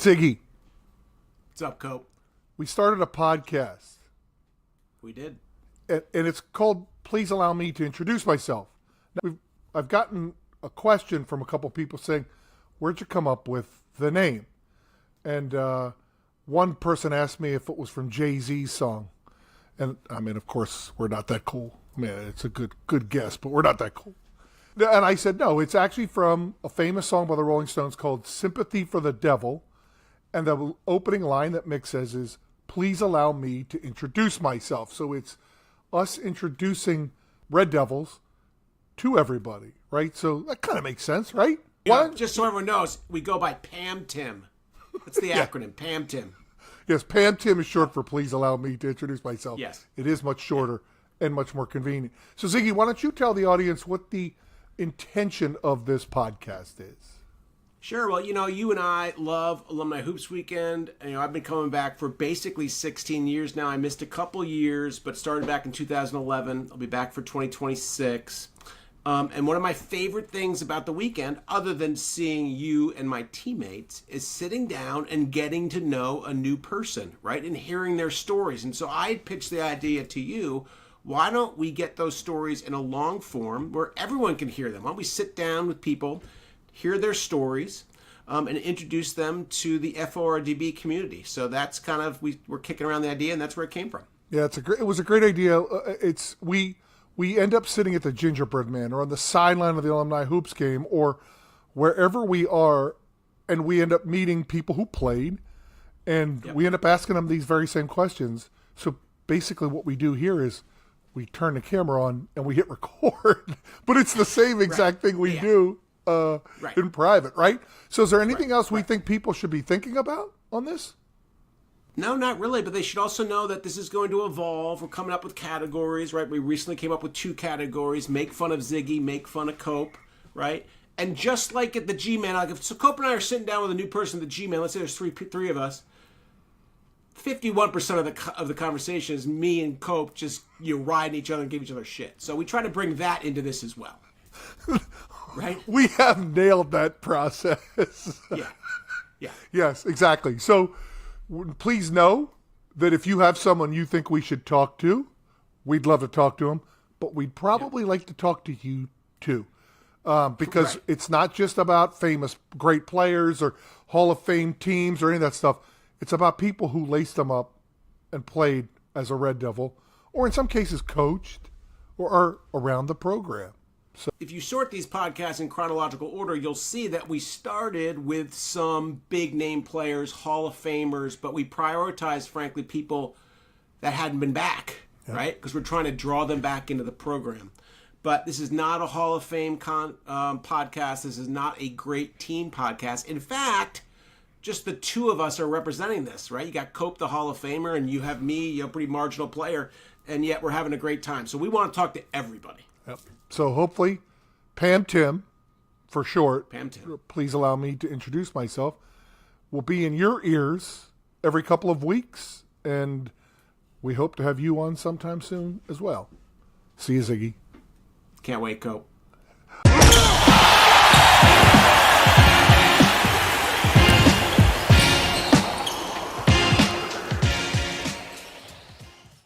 Ziggy, What's up, Cope? we started a podcast, We did. and it's called Please Allow Me to Introduce Myself. Now, I've gotten a question from a couple people saying, where'd you come up with the name? And one person asked me if it was from Jay-Z's song. And, I mean, of course, we're not that cool. I mean, it's a good guess, but we're not that cool. And I said, no, it's actually from a famous song by the Rolling Stones called Sympathy for the Devil. And the opening line that Mick says is, please allow me to introduce myself. So it's us introducing Red Devils to everybody, right? So that kind of makes sense, right? Yeah, just so everyone knows, we go by PAMTIM. That's the Yeah. acronym, PAMTIM. Yes, PAMTIM is short for please allow me to introduce myself. Yes. It is much shorter and much more convenient. So Ziggy, why don't you tell the audience what the intention of this podcast is? Sure. Well, you and I love Alumni Hoops Weekend. I've been coming back for basically 16 years now. I missed a couple years, but started back in 2011. I'll be back for 2026. And one of my favorite things about the weekend, other than seeing you and my teammates, is sitting down and getting to know a new person, right? And hearing their stories. And so I pitched the idea to you, why don't we get those stories in a long form where everyone can hear them? Why don't we sit down with people, hear their stories, and introduce them to the FORDB community? So that's kind of, we're kicking around the idea, and that's where it came from. Yeah, it was a great idea. We end up sitting at the Gingerbread Man or on the sideline of the Alumni Hoops game or wherever we are, and we end up meeting people who played, and we end up asking them these very same questions. So basically what we do here is we turn the camera on and we hit record, but it's the same exact thing we do in private, right? So is there anything else we think people should be thinking about on this? No, not really, but they should also know that this is going to evolve. We're coming up with categories, right? We recently came up with 2 categories: make fun of Ziggy, make fun of Cope, right? And just like at the G-Man, like if Cope and I are sitting down with a new person at the G-Man, let's say there's three of us, 51% of the conversation is me and Cope just riding each other and giving each other shit. So we try to bring that into this as well, right? We have nailed that process. Yeah. Yes, exactly. So please know that if you have someone you think we should talk to, we'd love to talk to them, but we'd probably like to talk to you too. Because it's not just about famous, great players or Hall of Fame teams or any of that stuff. It's about people who laced them up and played as a Red Devil, or in some cases coached, or are around the program. So if you sort these podcasts in chronological order, you'll see that we started with some big name players, Hall of Famers, but we prioritized, frankly, people that hadn't been back, right? Because we're trying to draw them back into the program. But this is not a Hall of Fame podcast. This is not a great team podcast. In fact, just the 2 of us are representing this, right? You got Cope, the Hall of Famer, and you have me, you're a pretty marginal player, and yet we're having a great time. So we want to talk to everybody. Yep. So hopefully, PAMTIM, for short, PAMTIM. Please allow me to introduce myself, will be in your ears every couple of weeks, and we hope to have you on sometime soon as well. See you, Ziggy. Can't wait, Cope.